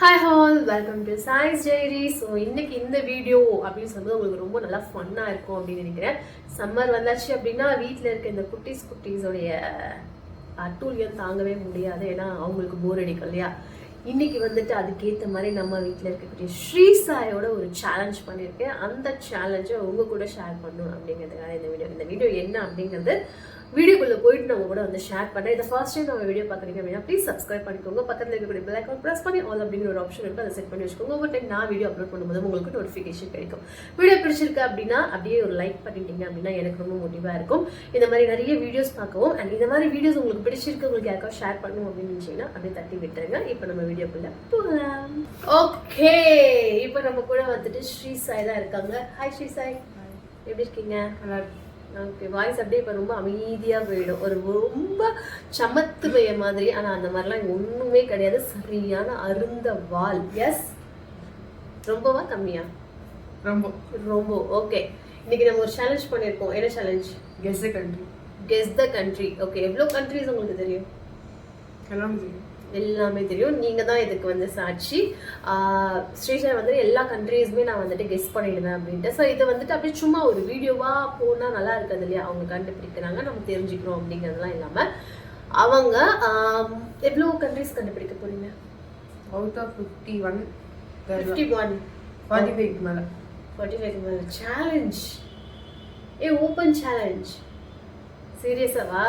Hi all, welcome to science diary. So இன்னைக்கு இந்த video அப்படின்னு சொல்லும்போது உங்களுக்கு ரொம்ப நல்லா ஃபன்னாக இருக்கும் அப்படின்னு நினைக்கிறேன். சம்மர் வந்தாச்சு அப்படின்னா வீட்டில் இருக்க இந்த குட்டீஸோடைய அட்டூழியம் தாங்கவே முடியாது. ஏன்னா அவங்களுக்கு போர் அடிக்கும் இல்லையா. இன்னைக்கு வந்துட்டு அதுக்கேற்ற மாதிரி நம்ம வீட்டில் இருக்கக்கூடிய ஸ்ரீசாயோட ஒரு சேலஞ்ச் பண்ணியிருக்கேன். அந்த சேலஞ்சை உங்க கூட ஷேர் பண்ணணும் அப்படிங்கிறதுக்காக இந்த வீடியோ என்ன அப்படிங்கிறது வீடியோக்குள்ள போயிட்டு நம்ம கூட வந்து ஷேர் பண்ணுறேன். இதை ஃபர்ஸ்ட் டைம் நம்ம வீடியோ பார்க்குறீங்க அப்படின்னா ப்ளீஸ் சப்ஸ்கிரைப் பண்ணிக்கோங்க. பக்கத்தில் இருக்கக்கூடிய பெல் ஐகான் ப்ரெஸ் பண்ணி ஆல் அப்படிங்கிற ஒரு ஆப்ஷன் இருக்குது, அதை செட் பண்ணி வச்சுக்கோங்க. ஒவ்வொரு டைம் நான் வீடியோ அப்லோட் பண்ணும்போது உங்களுக்கு நோட்டிஃபிகேஷன் கிடைக்கும். வீடியோ பிடிச்சிருக்கு அப்படின்னா அப்படியே ஒரு லைக் பண்ணிட்டீங்க அப்படின்னா எனக்கு ரொம்ப மோட்டிவாக இருக்கும். இந்த மாதிரி நிறைய வீடியோஸ் பார்க்கவும் அண்ட் இந்த மாதிரி வீடியோஸ் உங்களுக்கு பிடிச்சிருக்கு, உங்களுக்கு யாருக்காவது ஷேர் பண்ணணும் அப்படின்னு நினச்சிங்கன்னா அப்படியே தட்டி விட்டுருங்க. இப்போ நம்ம வீடியோக்குள்ள போகலாம். ஓகே, இப்போ நம்ம கூட வந்துட்டு ஸ்ரீசாய் தான் இருக்காங்க. ஹாய் ஸ்ரீசாய், எப்படி இருக்கீங்க? ஓகே, வாய்ஸ் அப்படியே இப்போ ரொம்ப அமைதியாக போயிடும். ஒரு ரொம்ப சமத்துவைய மாதிரி. ஆனால் அந்த மாதிரிலாம் ஒன்றுமே கிடையாது. சரியான அருந்த வால். எஸ், ரொம்பவா கம்மியா? ரொம்ப ரொம்ப. ஓகே, இன்னைக்கு நம்ம ஒரு சேலஞ்ச் பண்ணியிருக்கோம். என்ன challenge? Guess the country. Guess the country. Okay, எவ்வளோ கண்ட்ரிஸ் உங்களுக்கு தெரியும்? எல்லாமே தெரியும். நீங்க தான் இதுக்கு வந்து சாட்சி. ஸ்ரீசாய் வந்து எல்லா கண்ட்ரீஸுமே நான் வந்துட்டு கெஸ் பண்ணிடுவேன் அப்படின்ட்டு. ஸோ இதை வந்துட்டு அப்படியே சும்மா ஒரு வீடியோவா போனா நல்லா இருக்காது இல்லையா. அவங்க கண்டுபிடிக்கிறாங்க, நம்ம தெரிஞ்சுக்கிறோம் அப்படிங்கிறதுலாம் இல்லாம அவங்க எவ்வளோ கண்ட்ரீஸ் கண்டுபிடிக்க போறீங்க? அவுட் ஆஃப் 51 51 45 மேல 45 மேல சேலஞ்ச். Open challenge. சீரியஸாவா?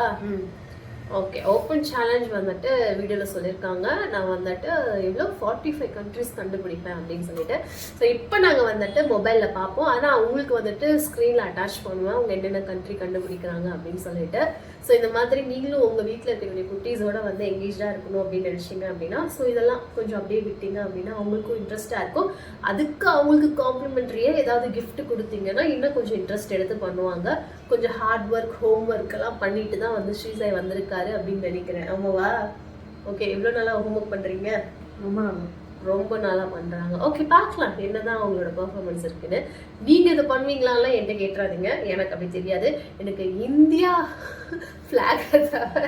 ஓகே, ஓப்பன் சேலஞ்ச் வந்துட்டு வீடியோவில் சொல்லியிருக்காங்க. நான் வந்துட்டு எவ்வளோ 45 கண்ட்ரிஸ் கண்டுபிடிப்பேன் அப்படின்னு சொல்லிட்டு. ஸோ இப்போ நாங்கள் வந்துட்டு மொபைலில் பார்ப்போம். ஆனால் அவங்களுக்கு வந்துட்டு ஸ்க்ரீனில் அட்டாச் பண்ணுவேன் அவங்க என்னென்ன கண்ட்ரி கண்டுபிடிக்கிறாங்க அப்படின்னு சொல்லிட்டு. ஸோ இந்த மாதிரி நீங்களும் உங்கள் வீட்டில் இருக்கக்கூடிய குட்டீஸோட வந்து எங்கேஜாக இருக்கணும் அப்படின்னு நினச்சிங்க அப்படின்னா ஸோ இதெல்லாம் கொஞ்சம் அப்படியே விட்டீங்க அப்படின்னா அவங்களுக்கும் இன்ட்ரெஸ்டாக இருக்கும். அதுக்கு அவங்களுக்கு காம்ப்ளிமெண்ட்ரியே ஏதாவது கிஃப்ட் கொடுத்தீங்கன்னா இன்னும் கொஞ்சம் இன்ட்ரெஸ்ட் எடுத்து பண்ணுவாங்க. கொஞ்சம் ஹார்ட் ஒர்க், ஹோம் ஒர்க் எல்லாம் பண்ணிட்டு தான் வந்து ஸ்ரீசாய் வந்திருக்காரு அப்படின்னு நினைக்கிறேன். ஆமாவா? ஓகே, எவ்வளோ நாளாக ஹோம் ஒர்க் பண்ணுறீங்க? ரொம்ப நாளாக பண்ணுறாங்க. ஓகே, பார்க்கலாம் என்னதான் அவங்களோட பர்ஃபார்மன்ஸ் இருக்குன்னு. நீங்கள் இதை பண்ணுவீங்களான்லாம் என்கிட்ட கேட்டுறாதீங்க, எனக்கு அப்படி தெரியாது. எனக்கு இந்தியா ஃப்ளாகை தவிர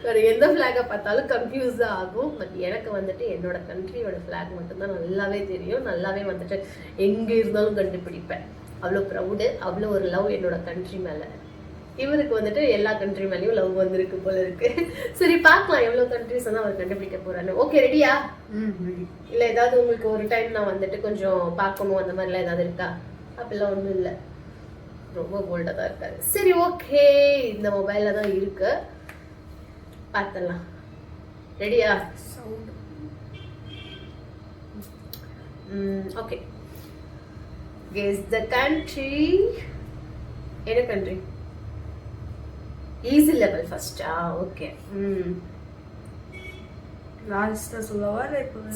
வேறு எந்த ஃப்ளாகை பார்த்தாலும் கன்ஃபியூஸ் தான் ஆகும். பட் எனக்கு வந்துட்டு என்னோட கண்ட்ரியோட ஃப்ளாக் மட்டும்தான் நல்லாவே தெரியும். நல்லாவே வந்துட்டு எங்கே இருந்தாலும் கண்டுபிடிப்பேன். அவ்வளோ ப்ரௌடு, அவ்வளோ ஒரு லவ் என்னோட கண்ட்ரி மேலே. இவருக்கு வந்துட்டு எல்லா கண்ட்ரி மேலேயும் லவ் வந்திருக்கு போல இருக்கு. சரி, பார்க்கலாம் எவ்வளோ கண்ட்ரிஸ் வந்து அவர் கண்டுபிடிக்க போறாரு. ஓகே, ரெடியா? இல்லை ஏதாவது உங்களுக்கு ஒரு டைம் நான் வந்துட்டு கொஞ்சம் பார்க்கணும் அந்த மாதிரிலாம் ஏதாவது இருக்கா? அப்படிலாம் ஒன்றும் இல்லை, ரொம்ப போல்டாக தான் இருக்காரு. சரி, ஓகே, இந்த மொபைலில் தான் இருக்கு, பார்த்துடலாம். ரெடியா? Okay, guess the country. என்ன கண்ட்ரி? ஈஸி லெவல் ஃபர்ஸ்டா? ஓகே, லாஸ்டா சொல்லவா?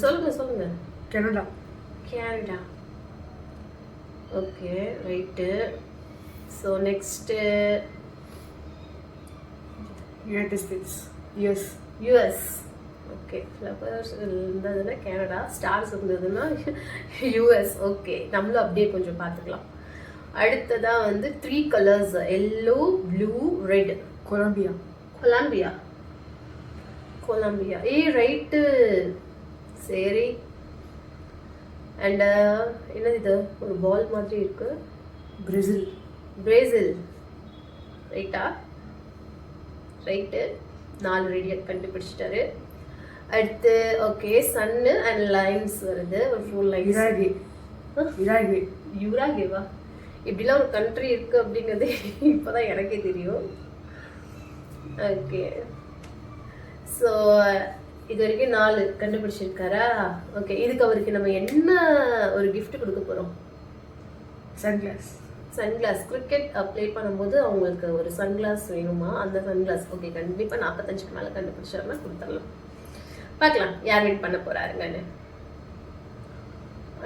சொல்லுங்க. Canada. Okay, right. So next United States. US. Okay, flowers இருந்ததுன்னா கனடா, ஸ்டார்ஸ் இருந்ததுன்னா யூஎஸ். ஓகே, நம்மளும் அப்படியே கொஞ்சம் பார்த்துக்கலாம். அடுத்ததா வந்து 3 colours, yellow, blue, red. Colombia. Right. சரி, அண்ட் என்னது இது? ஒரு பால் மாதிரி இருக்கு. பிரேசில். ரைட்டா? ரைட்டு. 4 ரெடியாக கண்டுபிடிச்சிட்டாரு. அடுத்து ஓகே, சன்னு அண்ட் லைன்ஸ் வருது. ஒரு 4 லைன்ஸ். யுராகேவா? இப்படிலாம் ஒரு கண்ட்ரி இருக்கு அப்படிங்கிறது இப்போதான் எனக்கே தெரியும். ஓகே, ஸோ இது வரைக்கும் 4 கண்டுபிடிச்சிருக்காரா? ஓகே, இதுக்கு அவருக்கு நம்ம என்ன ஒரு கிஃப்ட் கொடுக்க போகிறோம்? சன்கிளாஸ். கிரிக்கெட் ப்ளே பண்ணும்போது அவங்களுக்கு ஒரு சன்கிளாஸ் வேணுமா? அந்த சன்கிளாஸ். ஓகே, கண்டிப்பாக 45க்கு மேலே கண்டுபிடிச்சாருன்னா கொடுத்துடலாம். பார்க்கலாம் யார் வின் பண்ண போறாருங்கன்னு.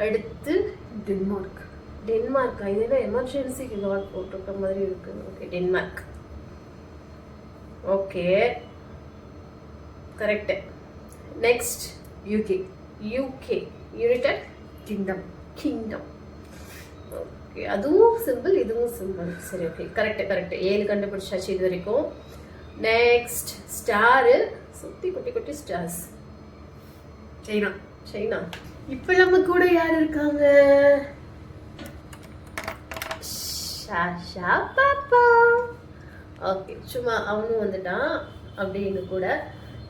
அடுத்து டென்மார்க்கா? இது என்ன எமர்ஜென்சி ரிவார்ட் போட்டிருக்க மாதிரி இருக்கு. Okay, Denmark. Okay, correct. Next UK. United kingdom. Okay, அதுவும் சிம்பிள், இதுவும் சிம்பிள். சரி, ஓகே, கரெக்ட். 7 கண்டுபிடிச்சாச்சு இது வரைக்கும். Next star. சுற்றி குட்டி ஸ்டார்ஸ். சைனா. இப்போ நம்ம கூட யார் இருக்காங்க? ஷாஷா பாப்பா. ஓகே, சும்மா அவனும் வந்துட்டான் அப்படியே எங்க கூட.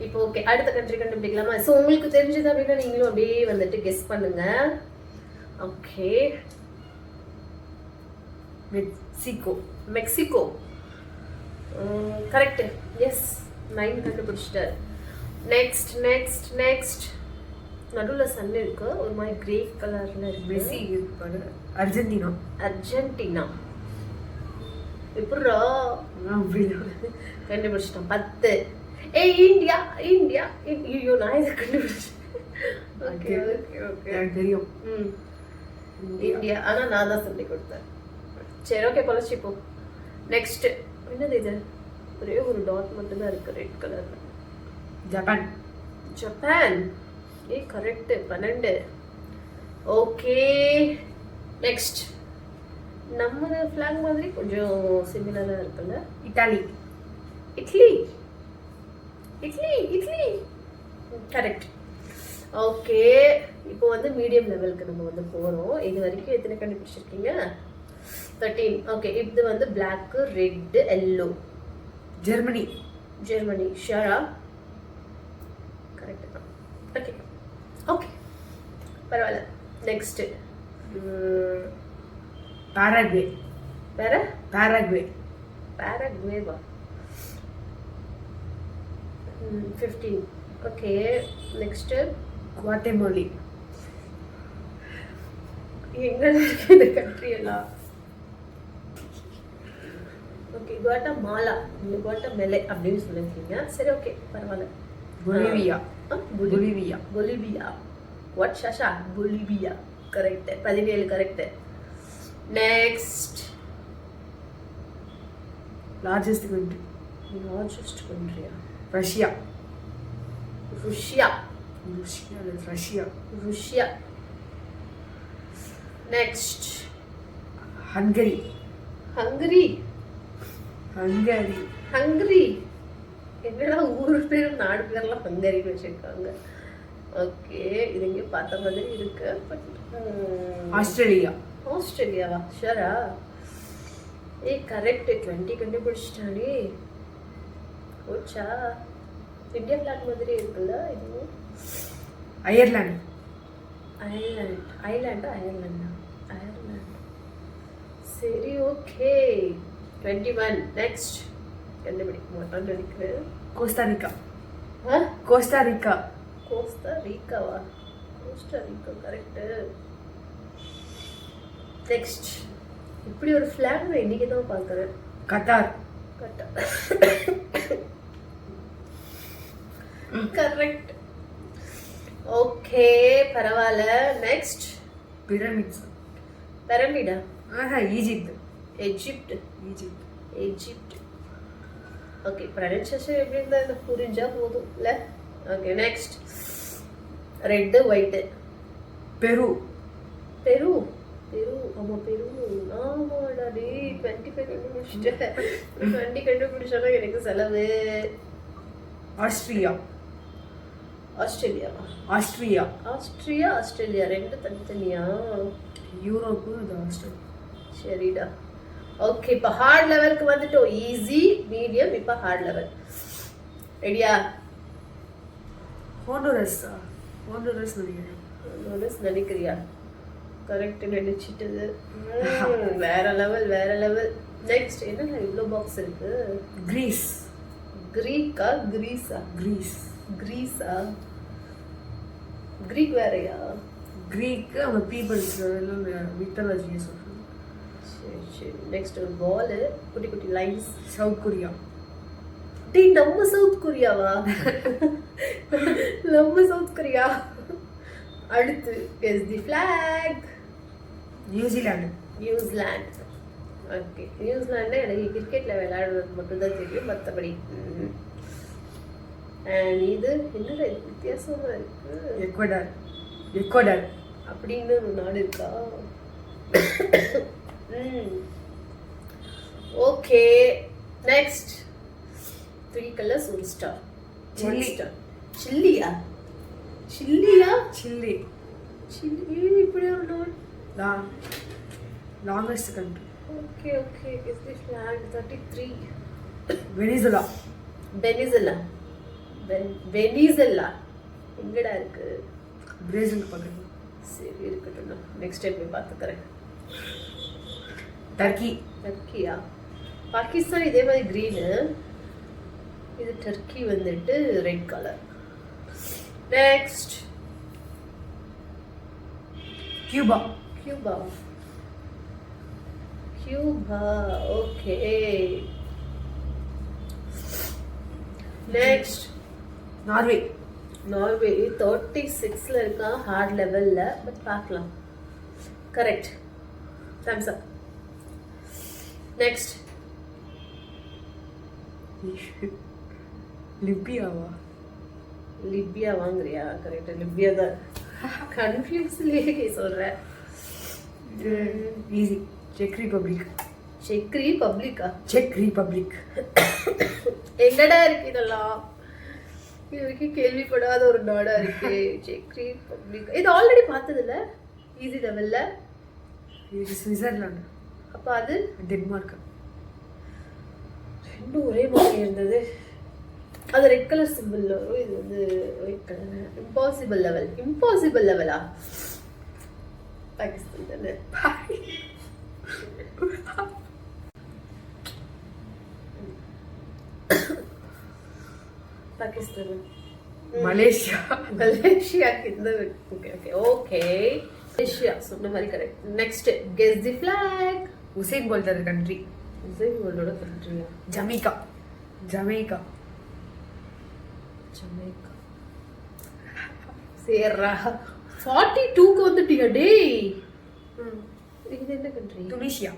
இப்போ ஓகே, அடுத்த கண்ட்ரி கண்டுபிடிக்கலாமா? ஸோ உங்களுக்கு தெரிஞ்சது அப்படின்னா நீங்களும் அப்படியே வந்துட்டு கெஸ் பண்ணுங்க. Okay, Mexico. Mexico correct. Yes, 9 கண்டுபிடிச்சிட்டார். Next next next. நடுவில் சன் இருக்கு, ஒரு மாதிரி கிரே கலர்ல இருக்கு. மெஸ்ஸி இருப்பாரு. அர்ஜென்டினா. அர்ஜென்டினா. எப்படா கண்டுபிடிச்சிட்டான். 10. ஏய், இந்தியா இந்தியா. ஐயோ, நான் இதை கண்டுபிடிச்சேன். ஓகே ஓகே ஓகே, எனக்கு தெரியும். இந்தியா. ஆனா நான் தான் சொல்லி கொடுத்தேன். சரி ஓகே, பொழைச்சிப்போ. நெக்ஸ்ட் என்னது இது? ஒரே ஒரு டாட் மட்டும் தான் இருக்கு ரெட் கலர்ல. ஜப்பான். ஜப்பான். ஏய் கரெக்ட், 12. Okay, next. நம்ம ஃபிளாக் மாதிரி கொஞ்சம் சிமிலரா இருக்குல்ல. Italy. Idli. Idli idli correct. Okay, இப்போ வந்து மீடியம் லெவலுக்கு நம்ம வந்து போகிறோம். இது வரைக்கும் எத்தனை கண்டுபிடிச்சிருக்கீங்க? 13. ஓகே, இது வந்து black, red, yellow. Germany. Germany. ஷியரா? கரெக்ட் தான். ஓகே ஓகே, பரவாயில்ல. நெக்ஸ்ட். பாராகுவே. வேற? பாராகுவே. பாராகுவேவா? 15. Okay, next. குவாட்டெமாலா. எங்க இருக்கு இந்த கண்ட்ரி எல்லாம்? Okay, Guatemala. இந்த குவாட்டமெலே அப்படின்னு சொல்லிருக்கீங்க. சரி ஓகே, பரவாயில்ல. பொலிவியா. பொலிவியா. பொலிவியா. வாட் ஷாஷா? Bolivia. Correct. 17 correct. Next. Largest country. Largest கண்ட்ரியா? ரஷ்யா. ருஷ்யா. ரஷ்யா இல்ல, Russia. Russia. Next. Hungary. Hungary. Hungary. Hungary. என்னடா ஊர் பேர் நாடு பேர்லாம் ஹங்கரின்னு வச்சிருக்காங்க. ஓகே, இது இங்கே பார்த்த மாதிரி இருக்கு. But Australia. ஆஸ்திரேலியாவா? ஷரா? ஏய் கரெக்ட், 20 கண்டுபிடிச்சிட்டானே. ஓச்சா, இந்தியா ஃபிளாக் மாதிரி இருக்குல்ல இதுவும். அயர்லாந்து. ஐலாண்ட். ஐலாண்டா அயர்லாண்டா? அயர்லாண்ட். சரி ஓகே, 21. நெக்ஸ்ட். கண்டுபிடிக்க மாட்டோம்னு நினைக்கிறேன். கோஸ்டாரிக்கா. ஆ, கோஸ்டாரிக்கா. கோஸ்டா ரீக்காவா? Costa Rica correct. நெக்ஸ்ட். இப்படி ஒரு ஃபிளாக் நான் இன்னைக்கு தான் பார்க்குறேன். கத்தார். கரெக்ட். ஓகே, பரவாயில்ல. நெக்ஸ்ட். பிரமிட்ஸ். பிரமிடா? Egypt. Egypt. Egypt. Egypt. Okay, pronunciation எப்படி இருந்தால் எனக்கு புரிஞ்சா போதும் இல்ல. Okay, next. Red white. பெரு. பெரு. பெரு. ஆமா, பெரு. ஆமாடா டே, 25 கண்டுபிடிச்சிட்டேன். 20 கண்டுபிடிச்சாலும் எனக்கு செலவு. ஆஸ்திரியா. ஆஸ்திரேலியாவா? ஆஸ்திரியா. ஆஸ்திரியா ஆஸ்திரேலியா ரெண்டு தனித்தனியா? யூரோப்பு, இது ஆஸ்திரேலியா. சரிடா. ஓகே, இப்போ ஹார்ட் லெவலுக்கு வந்துட்டோம். ஈஸி, மீடியம், இப்போ ஹார்ட் லெவல். ரெடியா? ஹோண்டுரஸ். ஹோண்டுரஸ் நினைக்கிறேன். ஹோண்டுரஸ் நினைக்கிறியா? கரெக்ட், நினைச்சிட்டது. வேற லெவல், வேற லெவல். நெக்ஸ்ட். என்னடா இவ்வளோ பாக்ஸ் இருக்கு? கிரீஸ். கிரீக்கா? கிரீஸா? கிரீஸ். கிரீஸா? கிரீக் வேறயா? கிரீக்கு அவங்க பீப்புள்ஸ் மித்தாலஜியை சொல்றாங்க. சரி சரி. நெக்ஸ்ட் ஒரு பால், குட்டி குட்டி லைன்ஸ். South Korea. டேய், நம்ம சவுத் கொரியாவா? நம்ம சவுத் கொரியா. அடுத்து is the flag. New Zealand. New Zealand. Okay, New Zealand எனக்கு கிரிக்கெட்டில் விளையாடுறது மட்டும்தான் தெரியும், மற்றபடி. அண்ட் இது என்னடா இது வித்தியாசமா இருக்கு? எக்வடார். எக்வடார் அப்படின்னு ஒரு நாடு இருக்கா? Okay, next. 3 கலர்ஸ், ஒரு ஸ்டார். சில்லி. சில்லியா? சில்லியா? சில்லி. சில்லி இப்படி ஒரு not. Longest country. Okay okay. Is the flag 33. Venezuela. Venezuela. Venezuela எங்கடா இருக்கு? பிரேசில் பக்கத்துல. சரி இருக்கட்டும், நெக்ஸ்ட் டைம் போய் பார்த்துக்கிறேன். டர்க்கி. டர்க்கியா? பாகிஸ்தான் இதே மாதிரி க்ரீனு, இது டர்க்கி வந்துட்டு red colour. Next Cuba. Cuba. Cuba okay. Next Norway. Norway 36ல இருக்கா, ஹார்ட் லெவல்ல, பட் பார்க்கலாம். Correct, thumbs up. நெக்ஸ்ட் லிபியாவா? லிபியா வாங்குறியா? கரெக்ட், லிபியா தான். கன்ஃபியூஸ்லேயே சொல்கிறேன். ஈஸி. செக் ரிபப்ளிக். செக் ரிபப்ளிக்கா? செக் ரிபப்ளிக். எங்கடா இருக்கு இதெல்லாம்? இது வரைக்கும் கேள்விப்படாத ஒரு நாடா இருக்கு. செக் ரிபப்ளிக். இது ஆல்ரெடி பார்த்ததில்ல ஈஸி லெவல்ல. இது சுவிட்சர்லாந்து. அப்போ அது டென்மார்க். ரெண்டும் ஒரே மாதிரி இருந்தது. அது ரெட் கலர் சிம்பிள் வரும், இது வந்து white colour. Impossible level. Impossible லெவலா? பாகிஸ்தான் தானே. பாகிஸ்தான். மலேசியா. மலேசியா இந்த. Okay okay okay. மலேசியா சொன்ன மாதிரி correct. Next guess the flag. Usain Bolt country. Usain போல்ட்டோட கண்ட்ரியா? ஜமைக்கா. ஜமைக்கா. ஜமைக்கா. சேரா 42க்கு வந்துட்டியா டேய்? இது என்ன country? Tunisia.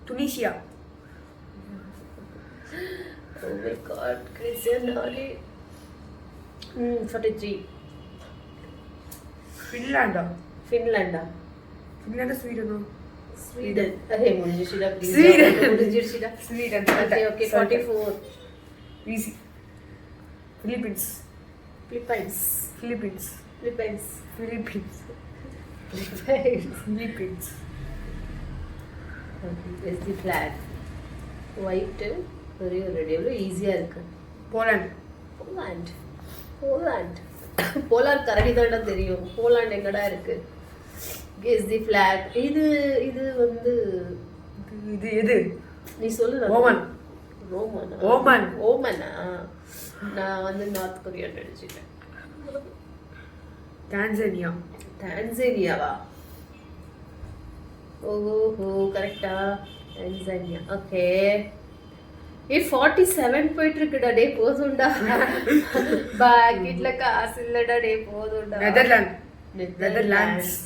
Tunisia. Oh my god, Cristiano Ali. 43. ஃபின்லாண்டா. ஃபின்லாண்டா. ஃபின்லாண்டா ஸ்வீடனா? ஸ்வீடன். அரே முடிஞ்சிடுடா ப்ளீஸ். ஸ்வீடன். முடிஞ்சிடுடா. Sweden. Okay okay 44. Easy. Philippines. Philippines. Philippines. Philippines. Philippines. Philippines. Philippines. Is the flag white? ஒரே ஒரு ரேடியோவில் ஈஸியாக இருக்கு. போலாண்ட். போலாண்ட். போலாண்ட். போலாண்ட் கரடி தான்டா தெரியும். போலாண்ட் எங்கடா இருக்கு? Guess the flag. இது இது வந்து இது எது? நீ சொல்லு. ஓமன். ரோமனா? ஓமன். ஓமனா? நான் வந்து நார்த் கொரியா நினைச்சிட்டேன். டான்சானியா. டான்சானியாவா? ஓஹோ கரெக்டா? டான்சானியா. ஓகே. 47 போயிட்டு இருக்குடா டே. போதும்டா. பாக்கெட்ல காசு இல்லடா டே. போதும்டா. நெதர்லாண்ட்ஸ்.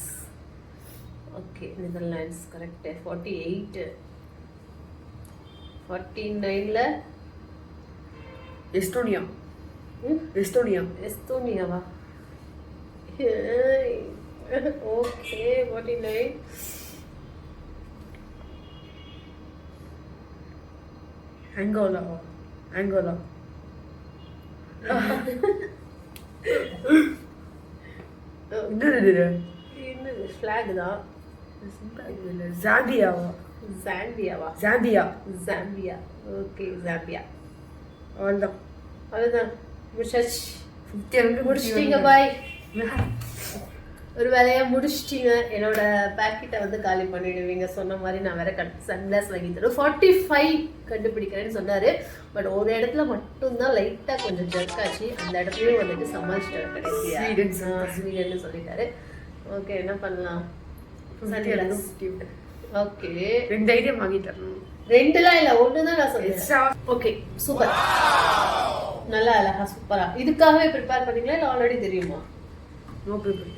Okay Netherlands correct. 48. 49ல எஸ்டோனியா. எஸ்டோனியா. எஸ்தோனியாவா? ஓகே 49. ஆங்கோலா. ஆங்கோலா. என்னது? என்னது ஃபிளாக் தான். ஜாம்பியாவா? ஜாம்பியாவா? ஜாம்பியா. ஜாம்பியா. Okay Zambia. அவ்வளோதான். அதுதான் முடிச்சாச்சு. 50 முடிச்சிட்டீங்க பாய். ஒரு வேலையா முடிச்சிட்டீங்க. என்னோட பேக்கெட்டை வந்து காலி பண்ணிடுவீங்க சொன்ன மாதிரி. நான் வேற சன்கிளாஸ் வாங்கி தரேன். 45 கண்டுபிடிக்கிறேன்னு சொன்னாரு. பட் ஒரு இடத்துல மட்டும்தான் லைட்டா கொஞ்சம் ஜர்க் ஆச்சு. அந்த இடத்துலயும் வந்துட்டு சமாளிச்சிட்டாரு கடைசியா. ஸ்வீடன்னு சொல்லிட்டாரு. ஓகே என்ன பண்ணலாம்? சன்கிளாஸ். ஓகே 2 ஐட்டம் வாங்கி தரணும். 2லாம் இல்ல, 1 தான் நான் சொல்றேன். Okay super. நல்லா அழகா சூப்பரா. இதுக்காகவே ப்ரிப்பேர் பண்ணீங்களா இல்ல ஆல்ரெடி தெரியுமா? No prepare.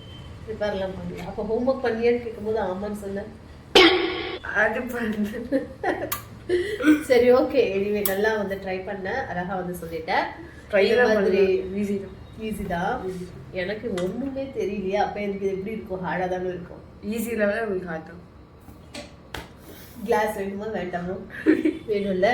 ப்ரிப்பேர்லாம் பண்ணல. அப்போ ஹோம்ஒர்க் பண்ணியான்னு கேட்கும்போது ஆமான்னு சொன்னேன். அது பண்ணு. சரி ஓகே. எனிவே நல்லா வந்து ட்ரை பண்ண. அழகா வந்து சொல்லிட்டேன். ஈஸி தான். எனக்கு ஒண்ணுமே தெரியலையா? அப்ப எனக்கு எப்படி இருக்கும்? ஹார்டா தானே இருக்கும். ஈஸி லெவலில் உங்களுக்கு ஹார்ட் தான். கிளாஸ் வேணுமா வேண்டாமோ? வேணும்ல.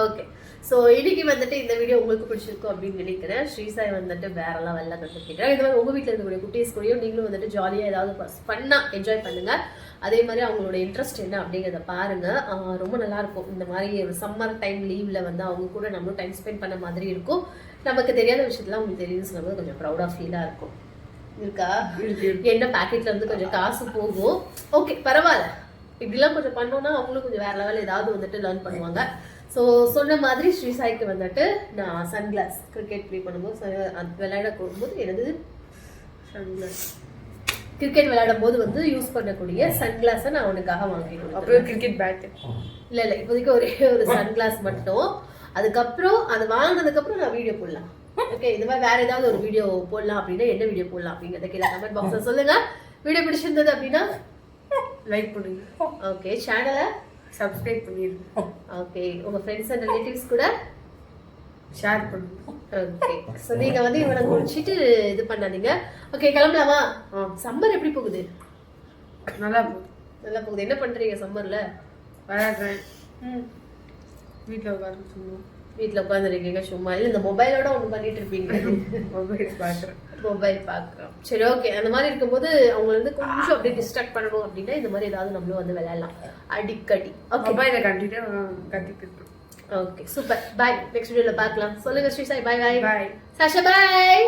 ஓகே ஸோ இன்னைக்கு வந்துட்டு இந்த வீடியோ உங்களுக்கு பிடிச்சிருக்கும் அப்படின்னு நினைக்கிறேன். ஸ்ரீசாய் வந்துட்டு வேறெல்லாம் வெளில கற்றுக்கிட்டேன். இது மாதிரி உங்கள் வீட்டில் இருக்கக்கூடிய குட்டீஸ் கூடயும் நீங்களும் வந்துட்டு ஜாலியாக ஏதாவது பண்ணால் என்ஜாய் பண்ணுங்க. அதே மாதிரி அவங்களோட இன்ட்ரெஸ்ட் என்ன அப்படிங்கிறத பாருங்க. ரொம்ப நல்லா இருக்கும். இந்த மாதிரி ஒரு சம்மர் டைம் லீவ்ல வந்து அவங்க கூட நம்மளும் டைம் ஸ்பெண்ட் பண்ண மாதிரி இருக்கும். நமக்கு தெரியாத விஷயத்துல அவங்களுக்கு தெரியுதுன்னு சொல்லும்போது கொஞ்சம் ப்ரௌடா ஃபீலா இருக்கும். இருக்கா என்ன பாக்கெட்ல இருந்து கொஞ்சம் காசு போகும். ஓகே பரவாயில்ல, இப்படிலாம் கொஞ்சம் பண்ணோம்னா அவங்களும் கொஞ்சம் வேற லெவல் ஏதாவது வந்துட்டு லேர்ன் பண்ணுவாங்க. ஸோ சொன்ன மாதிரி ஸ்ரீசாய்க்கு வந்துட்டு நான் சன்கிளாஸ் கிரிக்கெட் ப்ளே பண்ணும்போது விளையாட போகும்போது எனது சன்கிளாஸ் கிரிக்கெட் விளையாடும் போது வந்து யூஸ் பண்ணக்கூடிய சன்கிளாஸை நான் உனக்காக வாங்கி கொடுத்தேன். கிரிக்கெட் பேட் இல்லை இப்போதைக்கு ஒரே ஒரு சன்கிளாஸ் மட்டும். அதுக்கப்புறம் அது வாங்கினதுக்கப்புறம் நான் வீடியோ போடலாம். ஓகே, இந்த மாதிரி வேற ஏதாவது ஒரு வீடியோ போடலாம் அப்படின்னா என்ன வீடியோ போடலாம் அப்படிங்கிறத கீழே கமெண்ட் பாக்ஸ்ல சொல்லுங்க. வீடியோ பிடிச்சிருந்தது அப்படின்னா லைக் பண்ணுங்க. ஓகே, சேனலை சப்ஸ்கிரைப் பண்ணிடுங்க. ஓகே, உங்க ஃப்ரெண்ட்ஸ் அண்ட் ரிலேட்டிவ்ஸ் கூட ஷேர் பண்ணுங்க. ஓகே, ஸோ நீங்க வந்து இவனை குடிச்சிட்டு இது பண்ணாதீங்க. ஓகே, கிளம்பலாமா? சம்மர் எப்படி போகுது? நல்லா போகுது. நல்லா போகுது. என்ன பண்றீங்க சம்மர்ல? விளையாடுறேன். வீட்டில் உட்காந்து சும்மா. வீட்டில் உட்காந்துருக்கீங்க சும்மா? இல்லை இந்த மொபைலோட ஒன்று பண்ணிட்டு இருப்பீங்க. மொபைல் பார்க்குறேன். மொபைல் பார்க்குறோம். சரி, ஓகே. அந்த மாதிரி இருக்கும்போது அவங்களை வந்து கொஞ்சம் அப்படியே டிஸ்ட்ராக்ட் பண்ணணும் அப்படின்னா இந்த மாதிரி ஏதாவது நம்மளும் வந்து விளையாடலாம் அடிக்கடி. ஓகே, மொபைலை கட்டிட்டு இருக்கோம். Okay, super. பாய். நெக்ஸ்ட் வீடியோல பார்க்கலாம். சொல்லுங்க ஸ்ரீசாய். பாய் பாய். பாய் சாஷா பாய்.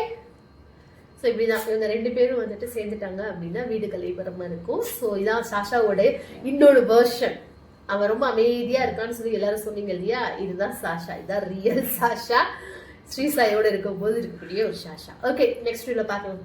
ஸோ இப்படிதான் இவங்க 2 பேரும் வந்துட்டு சேர்ந்துட்டாங்க அப்படின்னா வீடு கலைபரமா இருக்கும். ஸோ இதான் சாஷாவோட இன்னொரு வெர்ஷன். அவன் ரொம்ப அமைதியா இருக்கான்னு சொல்லி எல்லாரும் சொன்னீங்க இல்லையா? இதுதான் சாஷா. இதுதான் ரியல் சாஷா. ஸ்ரீசாயோட இருக்கும் போது இருக்கக்கூடிய ஒரு சாஷா. ஓகே, நெக்ஸ்ட் வீடியோல பார்க்கலாம்.